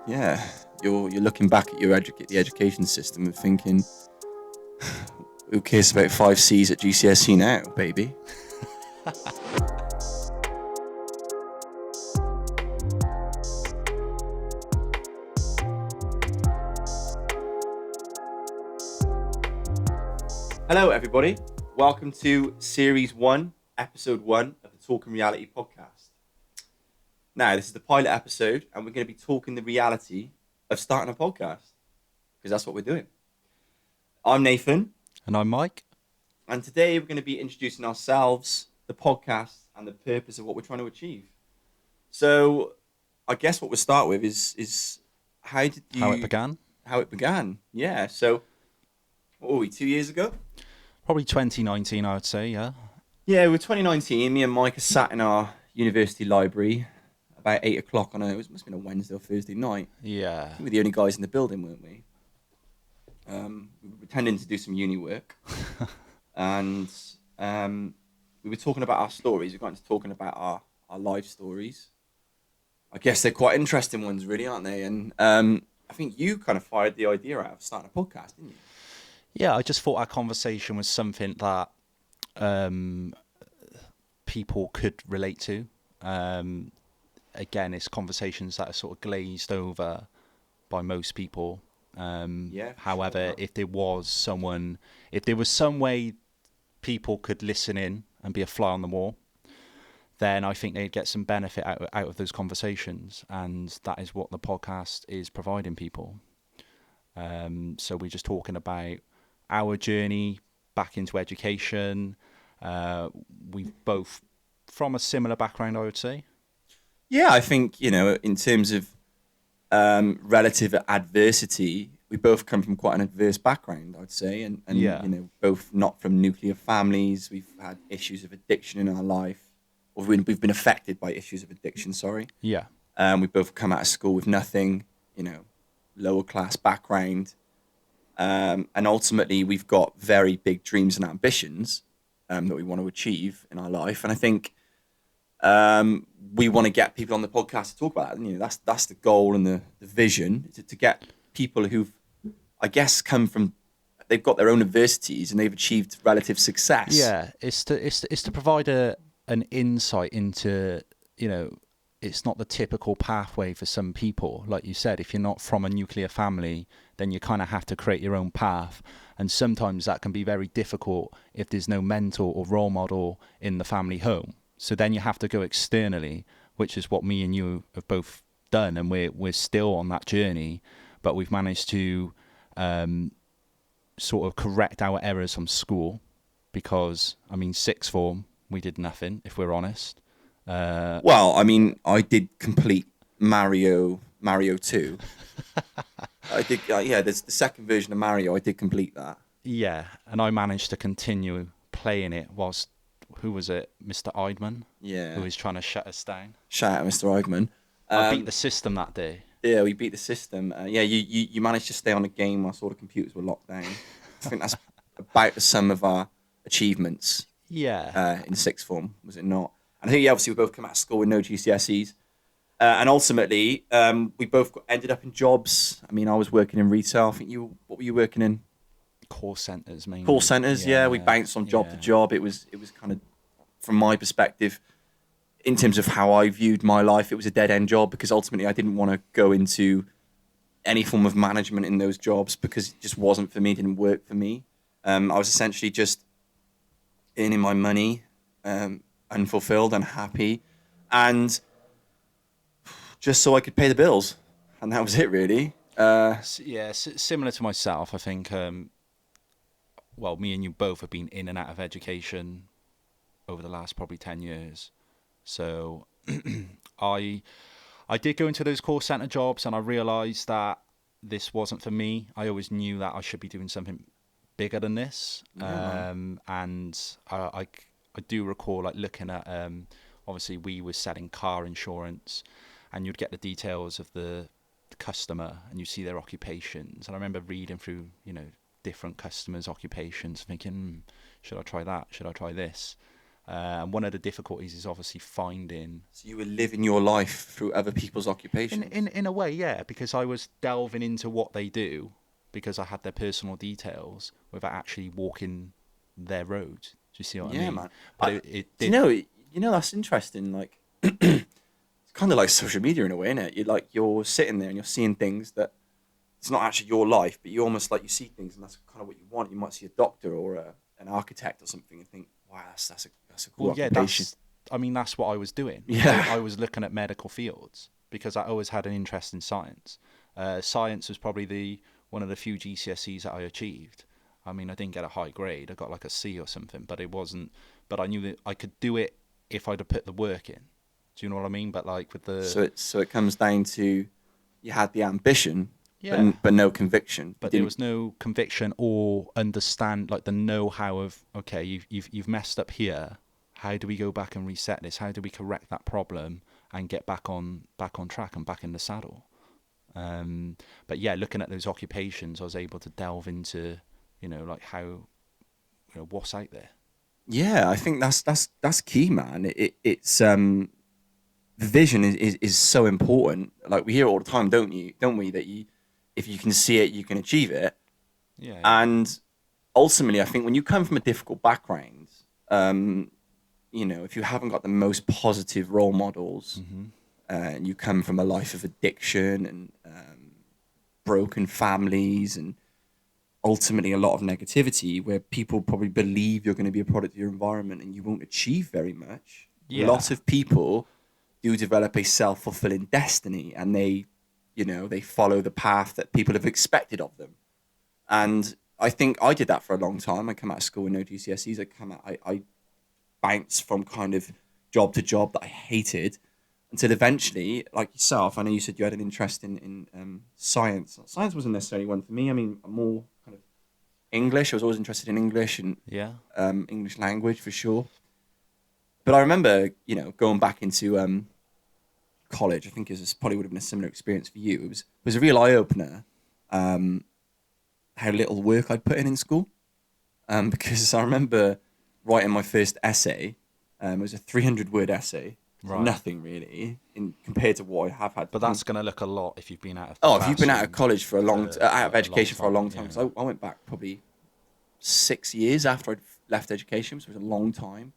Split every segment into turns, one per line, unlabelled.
Yeah, you're looking back at the education system and thinking, who cares about 5 C's at GCSE now, baby? Hello, everybody. Welcome to Series 1, Episode 1 of the Talking Reality podcast. Now, this is the pilot episode, and we're going to be talking the reality of starting a podcast, because that's what we're doing. I'm Nathan.
And I'm Mike.
And today we're going to be introducing ourselves, the podcast, and the purpose of what we're trying to achieve. So, I guess what we'll start with is how it began? How it began, yeah. So, what were we, 2 years ago?
Probably 2019, I would say, yeah.
Yeah, we're 2019. Me and Mike are sat in our university library about 8 o'clock on it must have been a Wednesday or Thursday night.
Yeah.
I think we were the only guys in the building, weren't we? We were pretending to do some uni work. And we were talking about our stories. We got into talking about our life stories. I guess they're quite interesting ones, really, aren't they? And I think you kind of fired the idea out of starting a podcast, didn't you?
Yeah, I just thought our conversation was something that people could relate to. Again, it's conversations that are sort of glazed over by most people. However,
sure.
if there was some way people could listen in and be a fly on the wall, then I think they'd get some benefit out of those conversations. And that is what the podcast is providing people. So we're just talking about our journey back into education. We've both from a similar background, I would say.
Yeah, I think, in terms of relative adversity, we both come from quite an adverse background, I'd say. And
Yeah.
Both not from nuclear families. We've had issues of addiction in our life. Or we've been affected by issues of addiction, sorry.
Yeah.
We both come out of school with nothing, lower class background. And ultimately, we've got very big dreams and ambitions that we want to achieve in our life. And I think we want to get people on the podcast to talk about that. That's the goal and the vision, to get people who've, I guess, they've got their own adversities and they've achieved relative success.
Yeah, it's to provide an insight into, it's not the typical pathway for some people. Like you said, if you're not from a nuclear family, then you kind of have to create your own path. And sometimes that can be very difficult if there's no mentor or role model in the family home. So then you have to go externally, which is what me and you have both done. And we're still on that journey, but we've managed to sort of correct our errors from school, because, sixth form, we did nothing, if we're honest.
I did complete Mario 2. I did, there's the second version of Mario. I did complete that.
Yeah, and I managed to continue playing it whilst, who was it, Mr. Eidman?
Yeah.
Who was trying to shut us down.
Shout out Mr. Eidman.
I beat the system that day.
Yeah, we beat the system. You managed to stay on the game whilst all the computers were locked down. I think that's about the sum of our achievements.
Yeah.
In sixth form, was it not? And I think, obviously, we both come out of school with no GCSEs. And ultimately, we both ended up in jobs. I was working in retail. I think what were you working in?
Call centres, mainly.
Call centres, yeah. We bounced from job to job. It was kind of, from my perspective, in terms of how I viewed my life, it was a dead-end job, because ultimately I didn't want to go into any form of management in those jobs, because it just wasn't for me, didn't work for me. I was essentially just earning my money, unfulfilled, unhappy, and just so I could pay the bills. And that was it, really.
Similar to myself, I think. Me and you both have been in and out of education over the last probably 10 years. So I did go into those call centre jobs, and I realised that this wasn't for me. I always knew that I should be doing something bigger than this.
Yeah.
And I do recall looking at, obviously we were selling car insurance, and you'd get the details of the customer and you see their occupations. And I remember reading through, different customers' occupations, thinking, should I try that? Should I try this? And one of the difficulties is obviously finding.
So you were living your life through other people's occupations.
In a way, yeah, because I was delving into what they do because I had their personal details without actually walking their roads. Do you see what I
Yeah,
mean?
man.
But it did.
That's interesting. Like, it's kind of like social media in a way, isn't it? You're sitting there and you're seeing things that it's not actually your life, but you almost like you see things and that's kind of what you want. You might see a doctor or an architect or something and think, wow, that's a cool
Well, yeah,
occupation.
that's what I was doing.
Yeah.
I was looking at medical fields because I always had an interest in science. Science was probably one of the few GCSEs that I achieved. I mean, I didn't get a high grade. I got like a C or something, but it wasn't. But I knew that I could do it if I'd have put the work in. Do you know what I mean? But like with the
So it comes down to you had the ambition,
yeah,
but no conviction.
but there was no conviction or understand like the know-how of okay, you've messed up here. How do we go back and reset this? How do we correct that problem and get back on track and back in the saddle? But yeah, looking at those occupations, I was able to delve into like how what's out there.
Yeah, I think that's key, man. It's the vision is so important. Like we hear it all the time, don't we? That if you can see it, you can achieve it.
Yeah,
And ultimately, I think when you come from a difficult background, if you haven't got the most positive role models, and you come from a life of addiction and broken families and ultimately a lot of negativity where people probably believe you're going to be a product of your environment and you won't achieve very much. A
yeah,
lot of people do develop a self-fulfilling destiny and they follow the path that people have expected of them. And I think I did that for a long time. I come out of school with no GCSEs. I bounced from kind of job to job that I hated until eventually, like yourself, I know you said you had an interest in science. Science wasn't necessarily one for me. I mean, I'm more kind of English. I was always interested in English and
yeah.
English language for sure. But I remember, going back into college. I think probably would have been a similar experience for you. It was a real eye opener. How little work I'd put in school. Because I remember writing my first essay. It was a 300-word essay. So
Right.
nothing really compared to what I have had.
But that's going to look a lot if you've been out of.
If you've been out of college for out of education for a long time.
Yeah.
Because I went back probably 6 years after I'd left education, so it was a long time.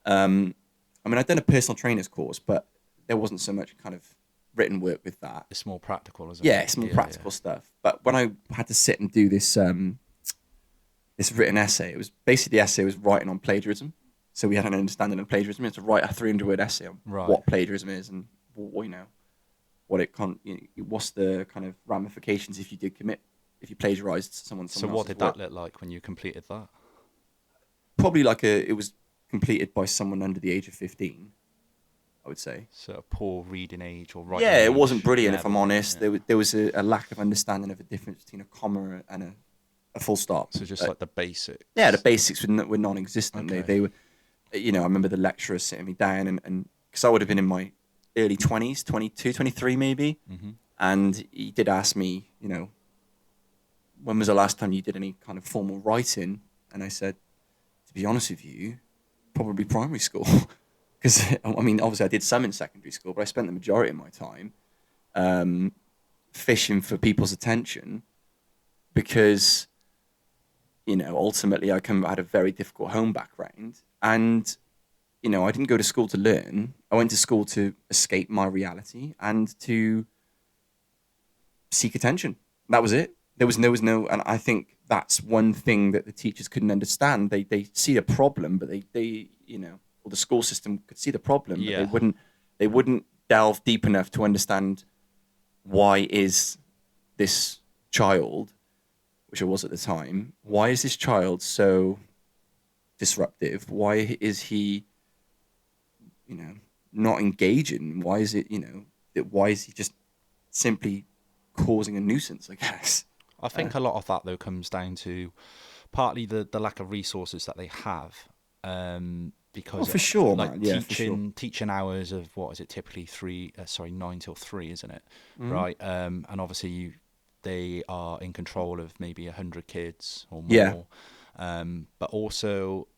I mean, I'd done a personal trainer's course, but there wasn't so much kind of written work with that.
It's more practical, isn't it?
Yeah, it's more practical stuff. But when I had to sit and do this this written essay, it was basically the essay was writing on plagiarism. So we had an understanding of plagiarism. We had to write a 300-word essay on what plagiarism is and what it what's the kind of ramifications if you plagiarized someone else's
So what did
work.
that look like when you completed that?
Probably it was completed by someone under the age of 15, I would say.
So a poor reading age or writing.
Yeah, it
age
wasn't brilliant if I'm
level,
honest.
yeah.
There was a lack of understanding of the difference between a comma and a full stop.
So just like the basics.
Yeah, the basics were non-existent.
Okay.
They were, I remember the lecturer sitting me down and because I would have been in my early 20s, 22, 23 maybe.
Mm-hmm.
And he did ask me, when was the last time you did any kind of formal writing? And I said, to be honest with you, probably primary school. Because, I mean, obviously I did some in secondary school, but I spent the majority of my time fishing for people's attention because, ultimately I had a very difficult home background. And, I didn't go to school to learn. I went to school to escape my reality and to seek attention. That was it. There was no, and I think that's one thing that the teachers couldn't understand. They see a problem, but they or the school system could see the problem,
Yeah.
but they wouldn't delve deep enough to understand why is this child, which I was at the time, why is this child so disruptive? Why is he, not engaging? Why is it, why is he just simply causing a nuisance, I guess?
I think a lot of that though comes down to partly the lack of resources that they have. Because
for sure,
like
man. Yeah, for sure.
teaching hours of what is it typically 9 till 3, isn't it?
Mm-hmm.
Right. And obviously they are in control of maybe 100 kids or more.
Yeah.
But also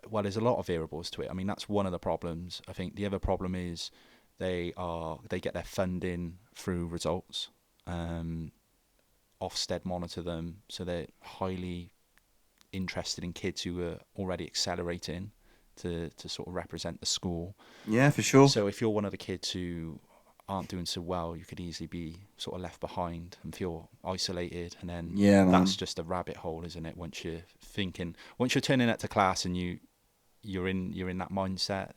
well, there's a lot of variables to it. I mean, that's one of the problems. I think the other problem is they get their funding through results. Ofsted monitor them, so they're highly interested in kids who are already accelerating to sort of represent the school.
Yeah, for sure.
So if you're one of the kids who aren't doing so well, you could easily be sort of left behind and feel isolated, and then that's just a rabbit hole, isn't it? Once you're turning up to class and you're in that mindset,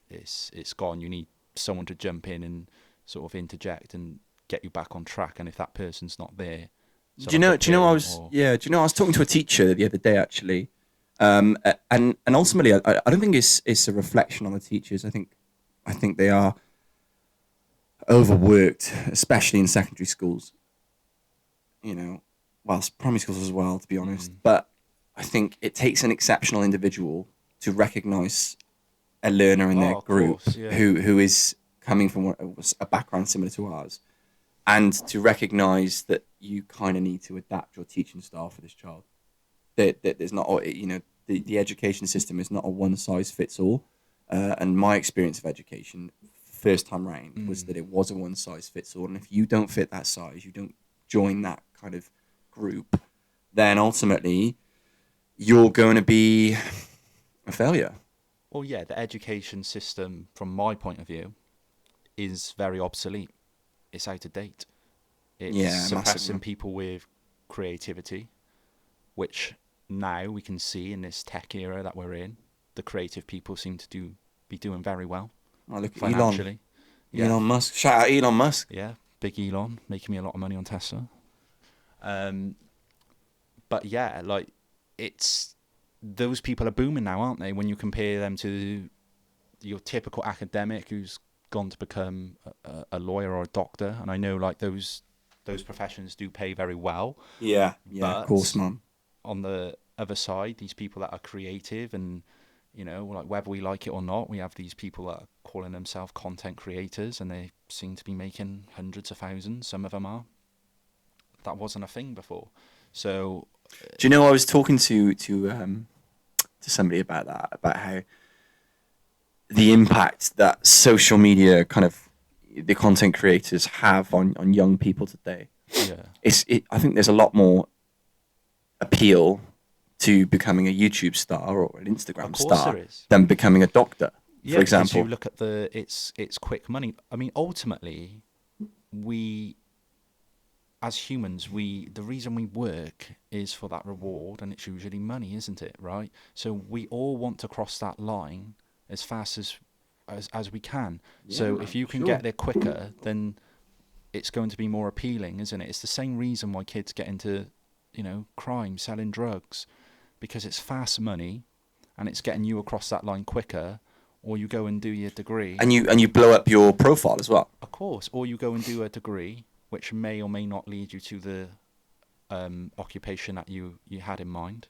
it's gone. You need someone to jump in and sort of interject and get you back on track. And if that person's not there,
do you know I was talking to a teacher the other day, actually, and ultimately I don't think it's a reflection on the teachers. I think they are overworked, especially in secondary schools. Primary schools as well, to be honest. But I think it takes an exceptional individual to recognise a learner in their group who is coming from a background similar to ours, and to recognise that you kind of need to adapt your teaching style for this child. That there's not, the education system is not a one size fits all. And my experience of education, first time round, was that it was a one size fits all. And if you don't fit that size, you don't join that kind of group, then ultimately you're going to be a failure.
Well, yeah, the education system, from my point of view, is very obsolete. It's out of date. It's suppressing people with creativity, which now we can see in this tech era that we're in, the creative people seem to be doing very well.
Oh, look at
financially.
Elon Musk. Shout out Elon Musk.
Yeah, big Elon, making me a lot of money on Tesla. But yeah, like, it's, those people are booming now, aren't they? When you compare them to your typical academic who's gone to become a lawyer or a doctor. And I know, like, those professions do pay very well.
Yeah, of course, man.
On the other side, these people that are creative, and like, whether we like it or not, we have these people that are calling themselves content creators, and they seem to be making hundreds of thousands. Some of them are. That wasn't a thing before. So,
do you know, I was talking to somebody about that, about how the impact that social media, kind of the content creators, have on young people today. Yeah, I think there's a lot more appeal to becoming a YouTube star or an Instagram star than becoming a doctor, for example.
You look at it's quick money. I mean, ultimately, we, as humans, the reason we work is for that reward, and it's usually money, isn't it? Right? So we all want to cross that line as fast as we can. Yeah, so if you can get there quicker, then it's going to be more appealing, isn't it? It's the same reason why kids get into, crime, selling drugs, because it's fast money, and it's getting you across that line quicker. Or you go and do your degree,
and you blow up your profile as well.
Of course. Or you go and do a degree, which may or may not lead you to the occupation that you had in mind.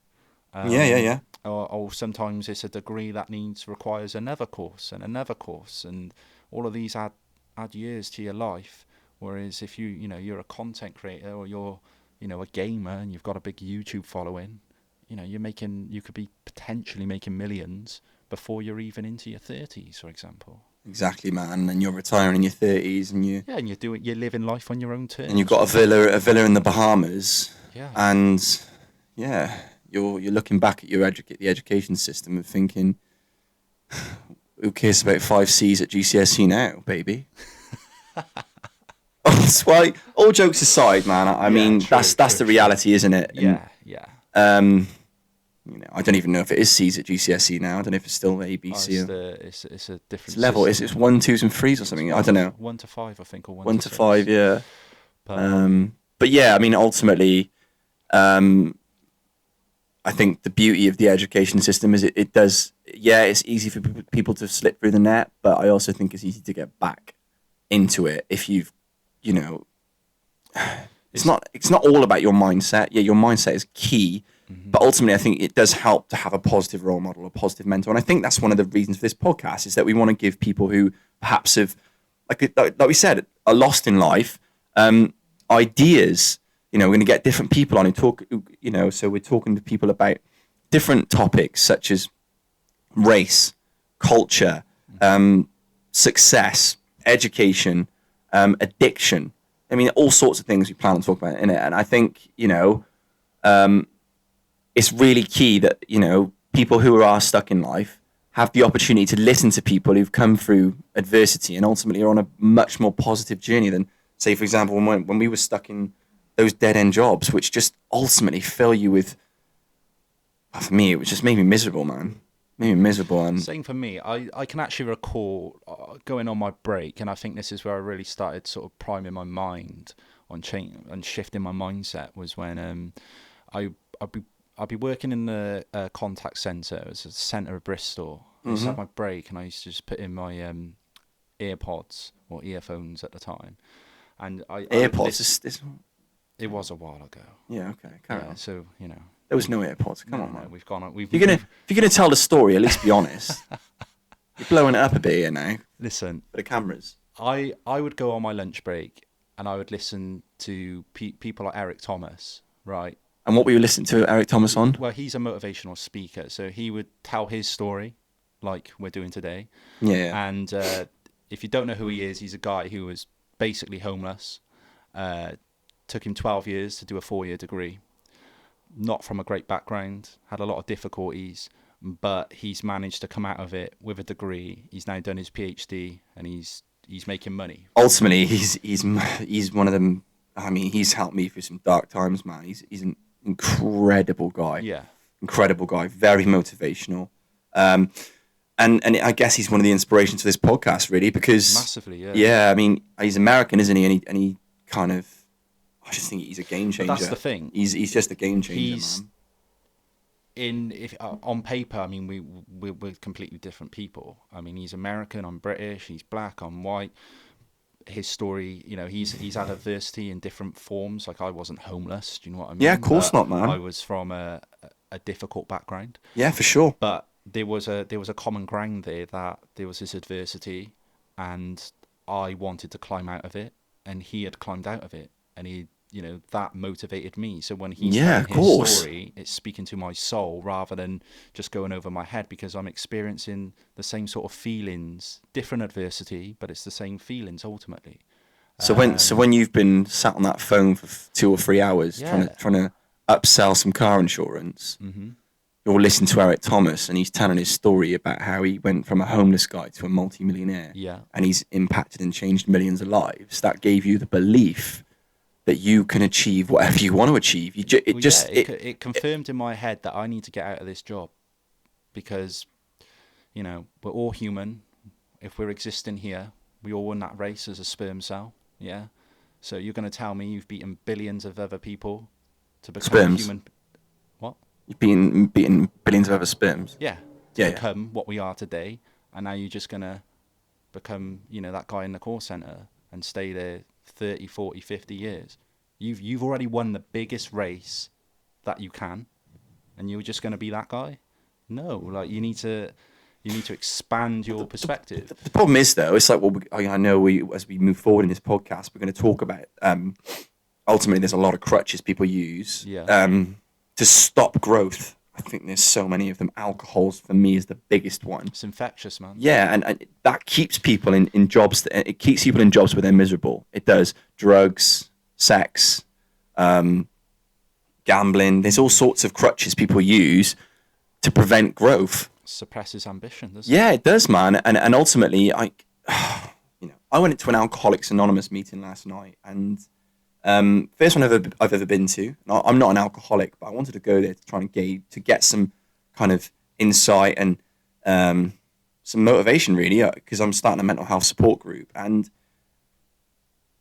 Yeah.
Or sometimes it's a degree that requires another course, and all of these add years to your life. Whereas if you're a content creator, or you're a gamer and you've got a big YouTube following, you could be potentially making millions before you're even into your 30s, for example.
Exactly, man. And you're retiring in your 30s, and
you're living life on your own terms.
And you've got a villa in the Bahamas.
Yeah.
And you're looking back at the education system and thinking, who cares about 5 C's at GCSE now, baby? That's why. All jokes aside, man. I mean, that's the reality, isn't it?
Yeah.
I don't even know if it is C's at GCSE now. I don't know if it's still A, B, C.
It's a different
level. It's 1, 2s, and 3s or something. I don't know.
1 to 5, I think, or
1 to 5. Yeah. But yeah, I mean, ultimately, I think the beauty of the education system is it does. Yeah, it's easy for people to slip through the net, but I also think it's easy to get back into it if you've, It's not all about your mindset. Yeah, your mindset is key. Mm-hmm. But ultimately, I think it does help to have a positive role model, a positive mentor. And I think that's one of the reasons for this podcast, is that we want to give people who perhaps have, like we said, are lost in life, ideas. We're going to get different people on who talk, so we're talking to people about different topics, such as race, culture, success, education, addiction. I mean, all sorts of things we plan on talking about in it. And I think, it's really key that, people who are stuck in life have the opportunity to listen to people who've come through adversity and ultimately are on a much more positive journey than, say, for example, when we were stuck in those dead-end jobs, which just ultimately fill you with, for me, it was just made me miserable, man. Made me miserable. And
same for me. I can actually recall going on my break, and I think this is where I really started sort of priming my mind on change and shifting my mindset, was when I'd be working in the contact centre. It was the centre of Bristol. I used to have my break, and I used to just put in my AirPods or earphones at the time. And
AirPods?
It was a while ago.
Yeah, okay. Carry on.
So,
there was no AirPods. Come on, man.
We've gone on.
If you're gonna tell the story, at least be honest. You're blowing it up a bit here now.
Listen,
for the cameras.
I would go on my lunch break and I would listen to people like Eric Thomas, right?
And what were you listening to Eric Thomas on?
Well, he's a motivational speaker, so he would tell his story, like we're doing today.
Yeah.
And if you don't know who he is, he's a guy who was basically homeless. Took him 12 years to do a 4-year degree. Not from a great background, had a lot of difficulties, but he's managed to come out of it with a degree. He's now done his PhD, and he's making money.
Ultimately, he's one of them. I mean, he's helped me through some dark times, man. He's an incredible guy.
Yeah.
Incredible guy. Very motivational. And I guess he's one of the inspirations for this podcast, really, because
massively, yeah.
Yeah, I mean, he's American, isn't he? And he kind of, I just think he's a game changer.
But that's the thing.
He's just a game changer, man.
On paper, I mean, we're completely different people. I mean, he's American, I'm British, he's black, I'm white. His story, he's had adversity in different forms. Like, I wasn't homeless, do you know what I mean?
Yeah, of course not, man.
I was from a difficult background.
Yeah, for sure.
But there was a common ground there, that there was this adversity, and I wanted to climb out of it, and he had climbed out of it, and he, that motivated me. So when he's telling his story, it's speaking to my soul rather than just going over my head, because I'm experiencing the same sort of feelings, different adversity, but it's the same feelings ultimately.
So when you've been sat on that phone for 2 or 3 hours trying to upsell some car insurance, you're listening to Eric Thomas, and he's telling his story about how he went from a homeless guy to a multi-millionaire, and he's impacted and changed millions of lives. That gave you the belief that you can achieve whatever you want to achieve. It
confirmed in my head that I need to get out of this job, because, we're all human. If we're existing here, we all won that race as a sperm cell. Yeah. So you're going to tell me you've beaten billions of other people to become a human? What?
You've beaten billions of other sperms.
Yeah. To become what we are today, and now you're just going to become, that guy in the call center and stay there 30, 40, 50 years. You've already won the biggest race that you can, and you're just going to be that guy? No, like, you need to expand your perspective.
The problem is, though, it's like, I know as we move forward in this podcast, we're going to talk about, ultimately there's a lot of crutches people use to stop growth. I think there's so many of them. Alcohol's, for me, is the biggest one.
It's infectious, man.
Yeah, and that keeps people in jobs. It keeps people in jobs where they're miserable. It does. Drugs, sex, gambling. There's all sorts of crutches people use to prevent growth.
Suppresses ambition, doesn't it?
Yeah, it does, man. And ultimately, I went into an Alcoholics Anonymous meeting last night, and first one I've ever been to. I'm not an alcoholic, but I wanted to go there to try and get some kind of insight and some motivation, really, because I'm starting a mental health support group. And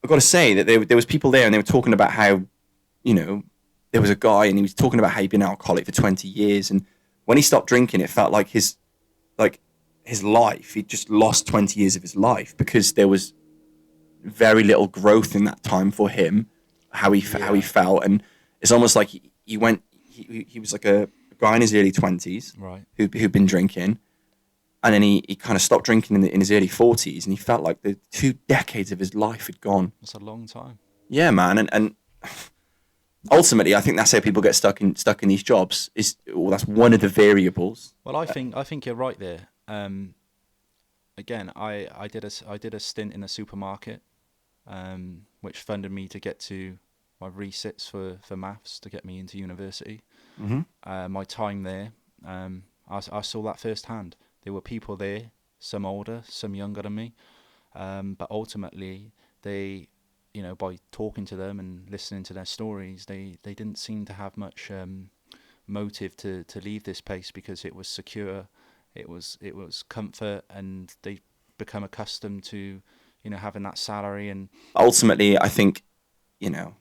I've got to say that there was people there, and they were talking about how, there was a guy, and he was talking about how he'd been an alcoholic for 20 years, and when he stopped drinking, it felt like his life, he'd just lost 20 years of his life, because there was very little growth in that time for him, how he felt. And it's almost like he was like a guy in his early 20s,
right,
who'd been drinking, and then he kind of stopped drinking in his early 40s, and he felt like the 2 decades of his life had gone.
That's a long time.
Yeah, man. And ultimately, I think that's how people get stuck in these jobs. That's one of the variables.
Well, I think you're right there. Again, I did a stint in a supermarket, which funded me to get to my resits for maths to get me into university.
Hmm.
My time there, I saw that firsthand. There were people there, some older, some younger than me, but ultimately they, by talking to them and listening to their stories, they didn't seem to have much motive to leave this place because it was secure, it was comfort, and they become accustomed to having that salary. And
Ultimately, I think, you know,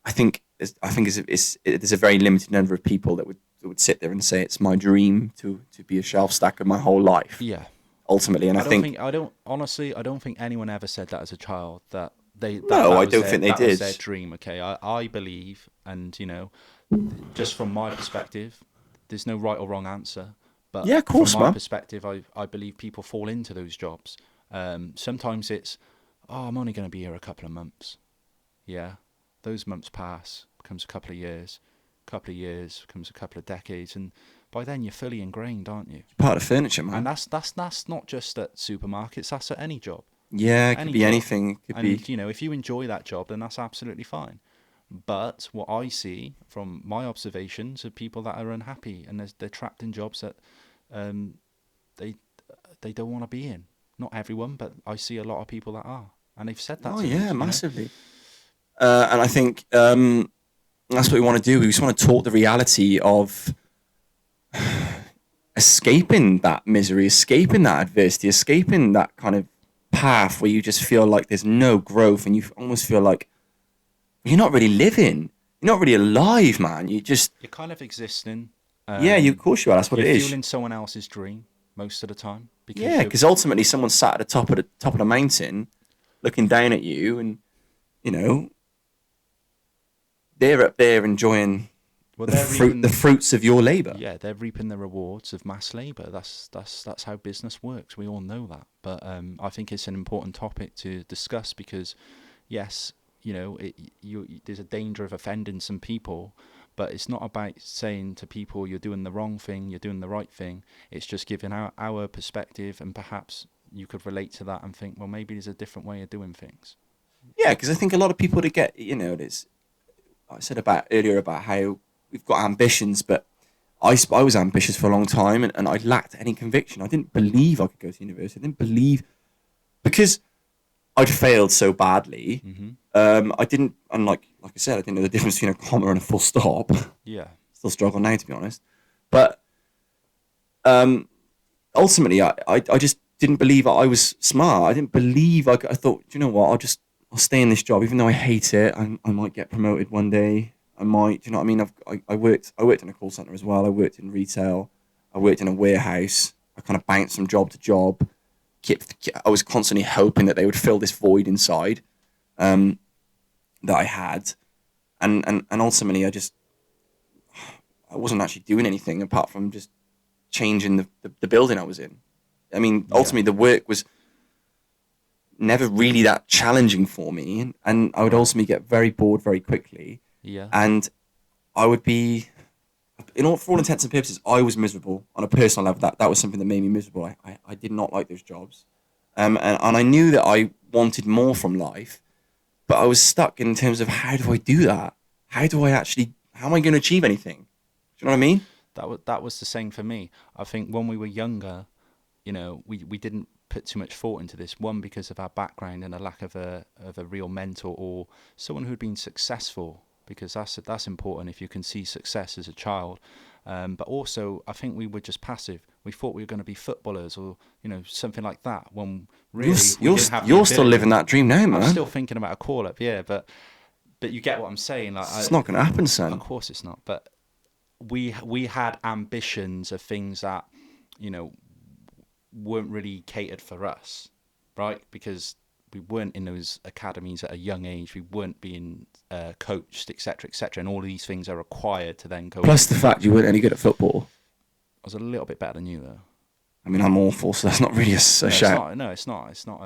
there's a very limited number of people that would sit there and say it's my dream to be a shelf stacker my whole life.
yeah,
Ultimately, and
I don't think anyone ever said that as a child, that
no, I don't think they
that was
did.
their dream. Okay, I believe, and just from my perspective, there's no right or wrong answer. But
Yeah, of
from
course,
my
man.
perspective, I believe people fall into those jobs. Sometimes it's, oh, I'm only going to be here a couple of months. Yeah, those months pass, becomes a couple of years becomes a couple of decades, and by then you're fully ingrained, aren't you?
Part of furniture, man.
And that's not just at supermarkets. That's at any job.
Yeah, it could
Any
be
job.
anything. It could
And
be.
if you enjoy that job, then that's absolutely fine. But what I see from my observations of people that are unhappy and they're trapped in jobs that um, they they don't want to be in. Not everyone, but I see a lot of people that are, and they've said that
Oh
to me.
yeah, massively. And I think that's what we want to do. We just want to talk the reality of escaping that misery, escaping that adversity, escaping that kind of path where you just feel like there's no growth and you almost feel like you're not really living. You're not really alive, man. You just,
You're kind of existing.
yeah, of course you are. That's what
You're
it is.
fueling someone else's dream most of the time because
Yeah,
you're
because ultimately someone sat at the top of the mountain, looking down at you, and you know they're up there enjoying
well,
the fruits of your labor.
yeah, they're reaping the rewards of mass labor. That's how business works. We all know that. But I think it's an important topic to discuss because, yes, there's a danger of offending some people, but it's not about saying to people you're doing the wrong thing, you're doing the right thing. It's just giving our perspective, and perhaps you could relate to that and think, well, maybe there's a different way of doing things.
Yeah, because I think a lot of people to get, there's I said about earlier about how we've got ambitions, but I was ambitious for a long time and I lacked any conviction. I didn't believe I could go to university. I didn't believe because I'd failed so badly.
Hmm.
I didn't, and like I said, I didn't know the difference between a comma and a full stop.
Yeah.
Still struggle now, to be honest. But um, ultimately, I just didn't believe I was smart. I didn't believe I thought, you know what, I'll stay in this job, even though I hate it. I might get promoted one day. I might, do you know what I mean? I worked in a call center as well. I worked in retail. I worked in a warehouse. I kind of bounced from job to job. I was constantly hoping that they would fill this void inside that I had, and ultimately I wasn't actually doing anything apart from just changing the building I was in. I mean,
Yeah.
ultimately the work was never really that challenging for me, and I would ultimately get very bored very quickly,
Yeah.
and I would be, for all intents and purposes, I was miserable on a personal level. That was something that made me miserable. I did not like those jobs, and I knew that I wanted more from life, but I was stuck in terms of how do I do that? How am I going to achieve anything? Do you know what I mean?
That was the same for me. I think when we were younger, we didn't put too much thought into this. One, because of our background and a lack of a real mentor or someone who'd been successful, because that's important if you can see success as a child. But also, I think we were just passive. We thought we were going to be footballers or something like that. When really we didn't have the
You're still
ability.
living that dream now,
I'm
man.
still thinking about a call up, yeah, but you get what I'm saying. Like,
It's not going to happen,
of
son.
course it's not. But we had ambitions of things that you know weren't really catered for us, right? Because we weren't in those academies at a young age. We weren't being coached, etc., etc. And all of these things are required to then go.
Plus the fact you weren't any good at football.
I was a little bit better than you, though.
I mean, I'm awful, so that's not really a
No, it's
shout.
not. No, it's not. It's not.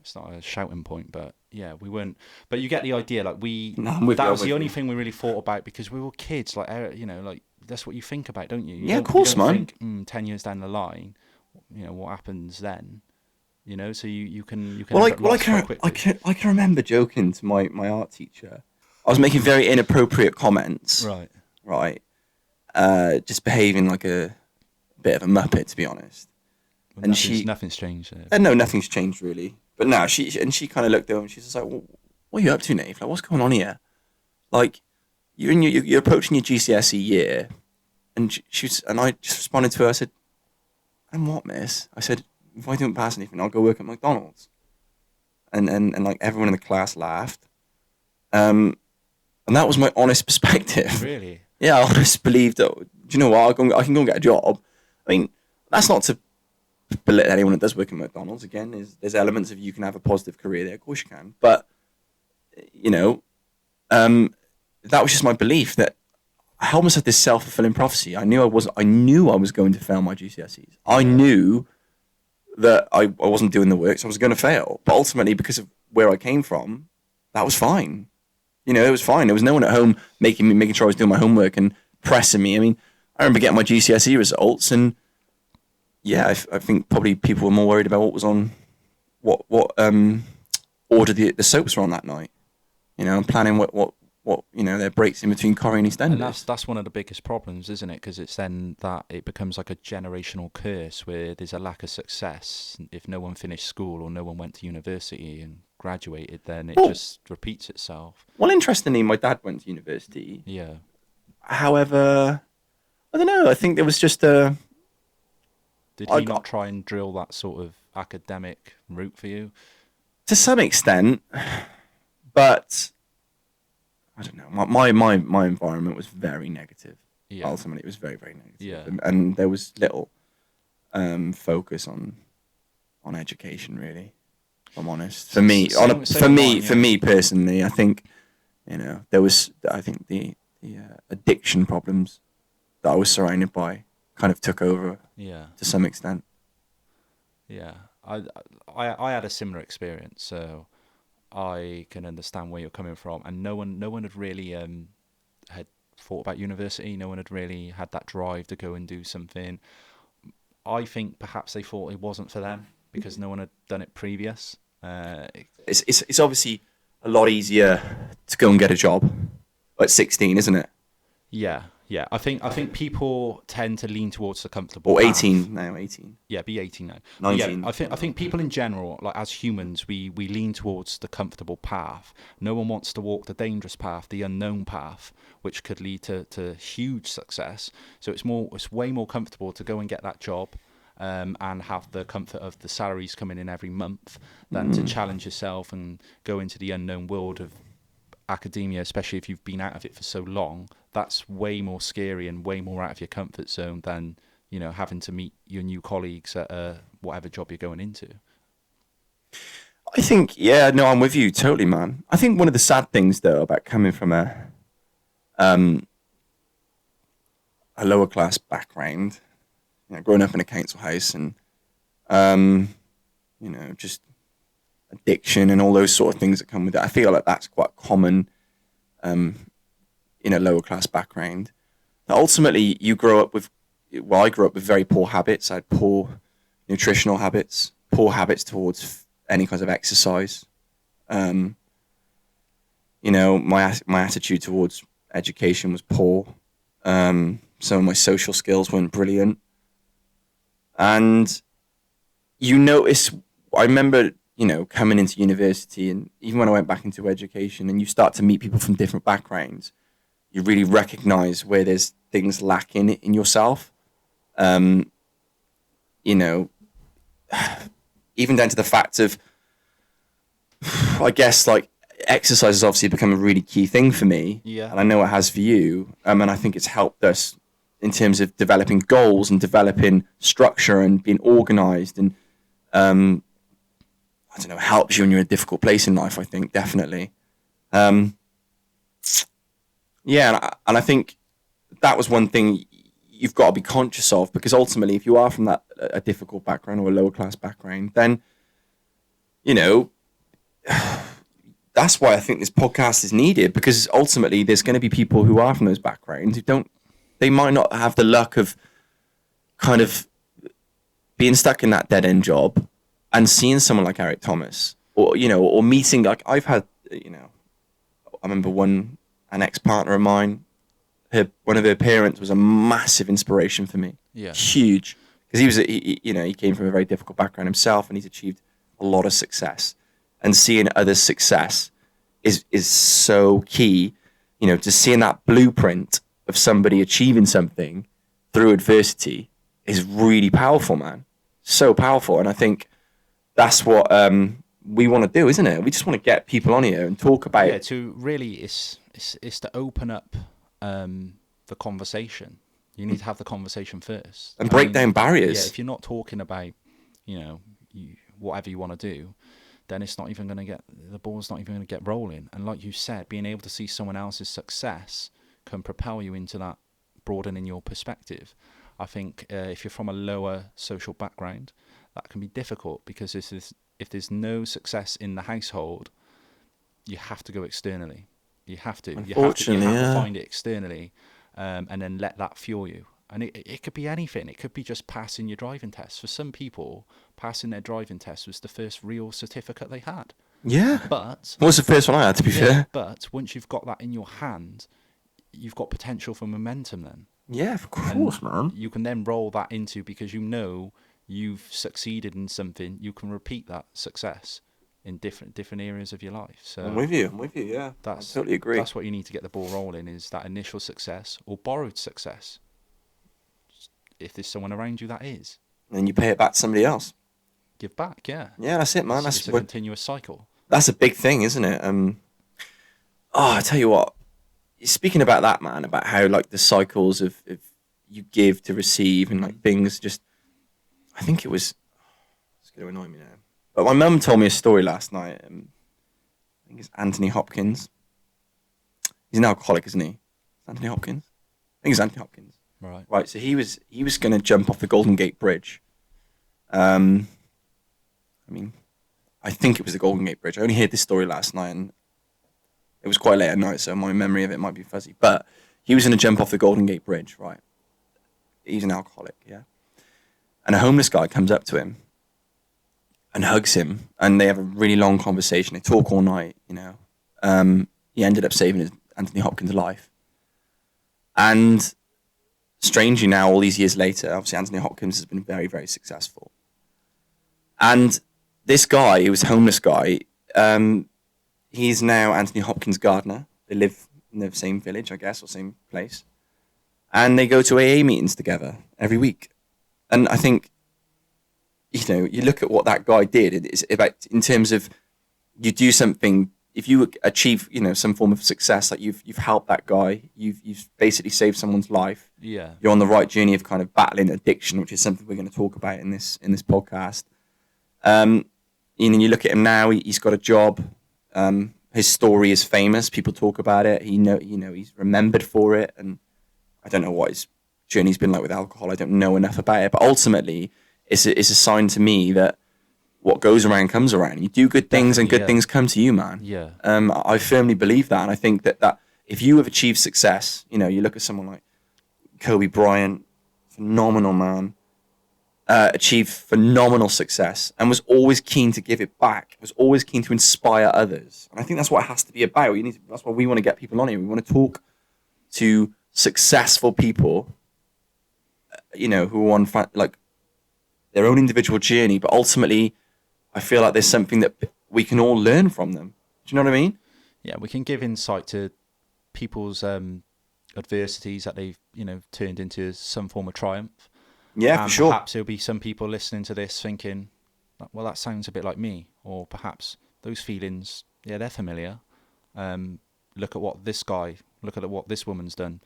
it's not a shouting point, but yeah, we weren't. But you get the idea. Like
No, I'm with
that
you,
was
I'm
the
with
only
you.
thing we really thought about because we were kids. Like like that's what you think about, don't you?
Yeah, of course,
you don't
man.
think 10 years down the line, what happens then? So you can
Well,
end
like,
up
well,
lost quite quickly.
I can remember joking to my art teacher. I was making very inappropriate comments,
Right.
right? Just behaving like a bit of a muppet, to be honest.
Well,
And
nothing's changed there.
no, nothing's changed really. But now she kind of looked over and she's just like, well, "What are you up to, Nate? Like, what's going on here? Like, you're approaching your GCSE year." And I just responded to her. I said, "And what, miss?" I said, "If I don't pass anything, I'll go work at McDonald's." And like everyone in the class laughed. And that was my honest perspective.
Really?
Yeah, I honestly believed that. Do you know what? I can go and get a job. I mean, that's not to belittle anyone that does work at McDonald's. Again, there's elements of you can have a positive career there. Of course you can. But you know, that was just my belief that I almost had this self-fulfilling prophecy. I knew I was going to fail my GCSEs. I knew that I wasn't doing the work, so I was going to fail. But ultimately, because of where I came from, that was fine. It was fine. There was no one at home making sure I was doing my homework and pressing me. I mean, I remember getting my GCSE results, and yeah, I think probably people were more worried about what was on, what order the soaps were on that night. And planning what their breaks in between Corrie and EastEnders.
And that's one of the biggest problems, isn't it? Because it's then that it becomes like a generational curse where there's a lack of success. If no one finished school or no one went to university and graduated, then it just repeats itself.
Well, interestingly, my dad went to university.
Yeah.
However, I don't know. I think there was just a.
Did he not try and drill that sort of academic route for you?
To some extent, but I don't know. My environment was very negative.
Yeah.
Ultimately, it was very, very negative.
Yeah.
And there was little focus on education, really. If I'm honest. For me, for me personally, I think there was. I think the addiction problems that I was surrounded by kind of took over.
Yeah.
To some extent.
Yeah. I had a similar experience, so I can understand where you're coming from. And no one had really had thought about university. No one had really had that drive to go and do something. I think perhaps they thought it wasn't for them because no one had done it previous.
It's obviously a lot easier to go and get a job at 16, isn't it?
Yeah. I think people tend to lean towards the comfortable.
Or
path.
18 now, 18.
Yeah, be 18 now.
19.
Yeah, I think people in general, like as humans, we lean towards the comfortable path. No one wants to walk the dangerous path, the unknown path, which could lead to huge success. So it's way more comfortable to go and get that job. And have the comfort of the salaries coming in every month than to challenge yourself and go into the unknown world of academia, especially if you've been out of it for so long. That's way more scary and way more out of your comfort zone than having to meet your new colleagues at whatever job you're going into.
I think, yeah, no, I'm with you totally, man. I think one of the sad things though about coming from a lower class background, growing up in a council house and just addiction and all those sort of things that come with it. I feel like that's quite common in a lower class background. Now, ultimately, I grew up with very poor habits. I had poor nutritional habits, poor habits towards any kinds of exercise. My attitude towards education was poor. Some of my social skills weren't brilliant. And I remember, coming into university, and even when I went back into education, and you start to meet people from different backgrounds, you really recognize where there's things lacking in yourself. Even down to the fact of, I guess, like, exercise has obviously become a really key thing for me.
Yeah.
And I know it has for you. And I think it's helped us in terms of developing goals and developing structure and being organized and, helps you when you're in a difficult place in life, I think, definitely. Yeah, and I think that was one thing you've got to be conscious of, because ultimately, if you are from a difficult background or a lower class background, then you know, that's why I think this podcast is needed, because ultimately there's going to be people who are from those backgrounds who they might not have the luck of kind of being stuck in that dead end job and seeing someone like Eric Thomas, or, or meeting, like I've had, I remember an ex-partner of mine, one of her parents was a massive inspiration for me.
Yeah.
Huge. Because he came from a very difficult background himself, and he's achieved a lot of success. And seeing others' success is so key, to seeing that blueprint of somebody achieving something through adversity is really powerful, man. So powerful. And I think that's what we want to do, isn't it? We just want to get people on here and talk about it.
To really, it's to open up the conversation. You need to have the conversation first.
And break down barriers.
Yeah, if you're not talking about, whatever you want to do, then it's not even going to the ball's not even going to get rolling. And like you said, being able to see someone else's success can propel you into that, broadening your perspective. I think if you're from a lower social background, that can be difficult, because if there's no success in the household, you have to go externally. You have to.
Unfortunately,
you have to find it externally, and then let that fuel you. And it could be anything. It could be just passing your driving test. For some people, passing their driving test was the first real certificate they had.
Yeah.
But
what was the first one I had, to be fair?
But once you've got that in your hand, you've got potential for momentum then.
Yeah, of course, man.
You can then roll that into, because you've succeeded in something, you can repeat that success in different areas of your life. So
I'm with you, yeah. I totally agree.
That's what you need to get the ball rolling, is that initial success or borrowed success. If there's someone around you that is.
And then you pay it back to somebody else.
Give back, yeah.
Yeah, that's it, man.
It's a continuous cycle.
That's a big thing, isn't it? I tell you what, speaking about that, man, about how like the cycles of you give to receive, and like things just, I think it's going to annoy me now. But my mum told me a story last night. I think it's Anthony Hopkins. He's an alcoholic, isn't he? Anthony Hopkins? I think it's Anthony Hopkins. Right. So he was going to jump off the Golden Gate Bridge. I think it was the Golden Gate Bridge. I only heard this story last night, and it was quite late at night, so my memory of it might be fuzzy. But he was going to jump off the Golden Gate Bridge, right? He's an alcoholic, yeah. And a homeless guy comes up to him and hugs him, and they have a really long conversation. They talk all night, He ended up saving Anthony Hopkins' life. And strangely now, all these years later, obviously Anthony Hopkins has been very, very successful. And this guy, who was a homeless guy, he's now Anthony Hopkins' gardener. They live in the same village, I guess, or same place. And they go to AA meetings together every week. And I think, you look at what that guy did. It's about, in terms of, you do something, if you achieve, some form of success, like you've helped that guy, you've basically saved someone's life.
Yeah.
You're on the right journey of kind of battling addiction, which is something we're going to talk about in this podcast. You look at him now, he's got a job. His story is famous. People talk about it. He's remembered for it. And I don't know what his journey's been like with alcohol. I don't know enough about it. But ultimately, it's a sign to me that what goes around comes around. You do good things, and good things come to you, man.
Yeah.
I firmly believe that. And I think that if you have achieved success, you look at someone like Kobe Bryant, phenomenal man, achieved phenomenal success, and was always keen to give it back, was always keen to inspire others. And I think that's what it has to be about. That's why we want to get people on here. We want to talk to successful people, who are on like their own individual journey, but ultimately, I feel like there's something that we can all learn from them. Do you know what I mean?
Yeah, we can give insight to people's adversities that they've, turned into some form of triumph.
Yeah, for sure.
Perhaps there'll be some people listening to this thinking, well, that sounds a bit like me. Or perhaps those feelings, yeah, they're familiar. Look at what this woman's done.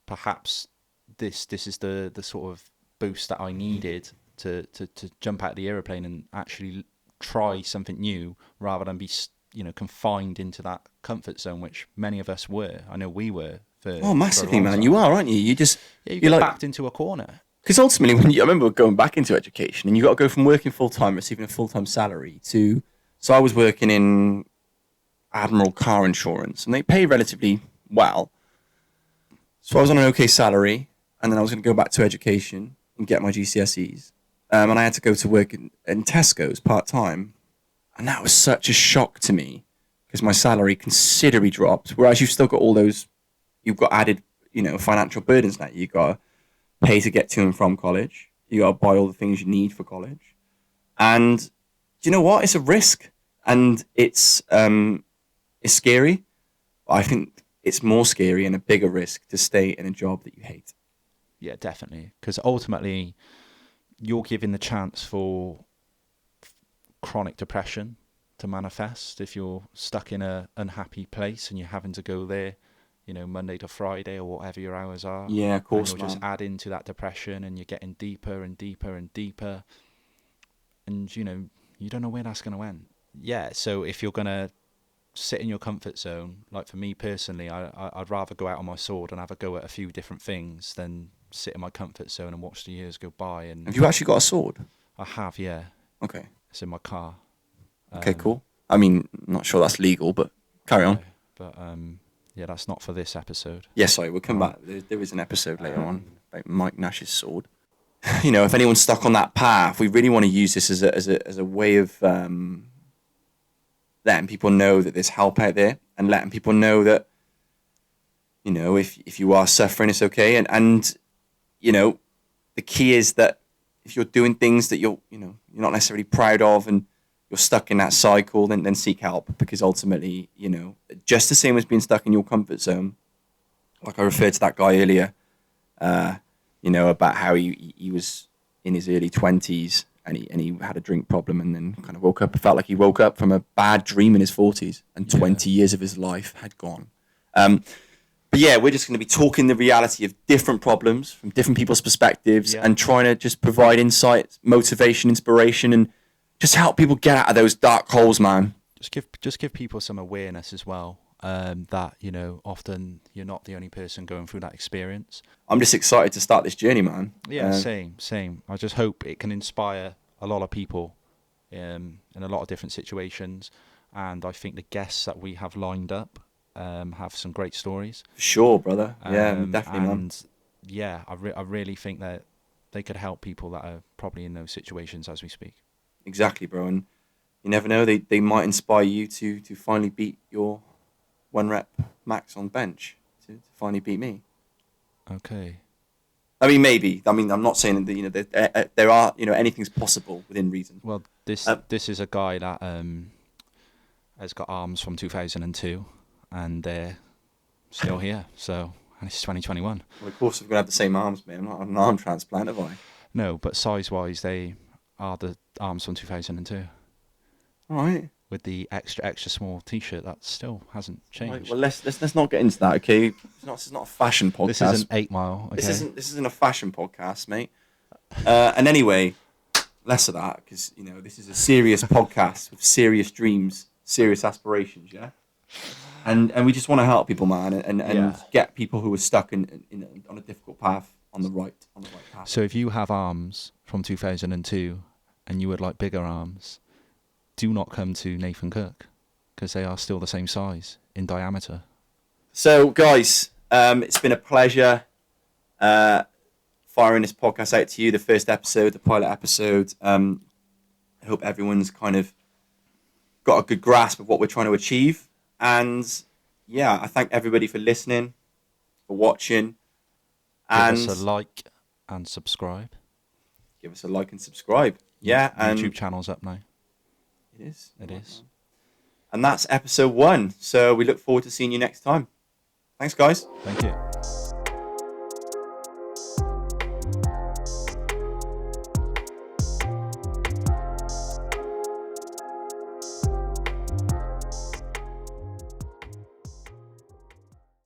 Perhaps this is the sort of boost that I needed to jump out of the aeroplane and actually try something new, rather than be confined into that comfort zone, which many of us were. I know we were.
Massively, man. You are, aren't you? You
get backed into a corner.
Because ultimately, I remember going back into education, and you got to go from working full time, receiving a full time salary, to. So I was working in Admiral Car Insurance, and they pay relatively well. So I was on an okay salary, and then I was going to go back to education and get my GCSEs. And I had to go to work in Tesco's part time, and that was such a shock to me because my salary considerably dropped. Whereas you've still got all those, you've got added, financial burdens now. You got to pay to get to and from college. You got to buy all the things you need for college, and do you know what? It's a risk, and it's scary. But I think it's more scary and a bigger risk to stay in a job that you hate.
Yeah, definitely. Because ultimately, you're giving the chance for chronic depression to manifest if you're stuck in a unhappy place and you're having to go there, Monday to Friday or whatever your hours are.
Yeah, of course,
and you'll just add into that depression, and you're getting deeper and deeper and deeper. And, you don't know where that's going to end. Yeah, so if you're going to sit in your comfort zone, like for me personally, I'd rather go out on my sword and have a go at a few different things than sit in my comfort zone and watch the years go by. And
have you actually got a sword?
I have, yeah.
Okay.
It's in my car.
Okay, cool. I mean, I'm not sure that's legal, but carry on.
But yeah, that's not for this episode.
Yeah, sorry, we'll come back. There is an episode later on about Mike Nash's sword. If anyone's stuck on that path, we really want to use this as a way of letting people know that there's help out there, and letting people know that if you are suffering, it's okay. And the key is that if you're doing things that you're not necessarily proud of, and you're stuck in that cycle, then seek help, because ultimately, just the same as being stuck in your comfort zone, like I referred to that guy earlier, about how he was in his early 20s and he had a drink problem, and then kind of woke up. It felt like he woke up from a bad dream in his 40s, and 20 years of his life had gone. But yeah, we're just going to be talking the reality of different problems from different people's perspectives, and trying to just provide insight, motivation, inspiration, and just help people get out of those dark holes, man.
Just give people some awareness as well, that often you're not the only person going through that experience.
I'm just excited to start this journey, man.
Yeah, same. I just hope it can inspire a lot of people in a lot of different situations, and I think the guests that we have lined up have some great stories.
Sure, brother. Yeah, definitely, man.
And yeah, I really think that they could help people that are probably in those situations as we speak.
Exactly, bro. And you never know, they might inspire you to finally beat your 1 rep max on bench, to finally beat me.
Okay.
I mean, maybe. I mean, I'm not saying that there are anything's possible within reason.
Well, this is a guy that has got arms from 2002, and they're still here. So, and it's 2021.
Well, of course, we're gonna have the same arms, man. I'm not an arm transplant, have I?
No, but size-wise, they are the arms from 2002.
All right.
With the extra small T-shirt, that still hasn't changed.
Right, well, let's not get into that, okay? This is not a fashion podcast.
This isn't 8 Mile. Okay?
This isn't a fashion podcast, mate. And anyway, less of that, because this is a serious podcast with serious dreams, serious aspirations, yeah. And we just want to help people, man, and get people who are stuck on a difficult path on the right path.
So if you have arms from 2002 and you would like bigger arms, do not come to Nathan Cook, because they are still the same size in diameter. So,
guys, it's been a pleasure firing this podcast out to you, the first episode, the pilot episode. I hope everyone's kind of got a good grasp of what we're trying to achieve. And, yeah, I thank everybody for listening, for watching. And
give us a like and subscribe.
Give us a like and subscribe. Yeah. And
YouTube channel's up now.
It is.
It is.
And that's episode 1. So we look forward to seeing you next time. Thanks, guys.
Thank you.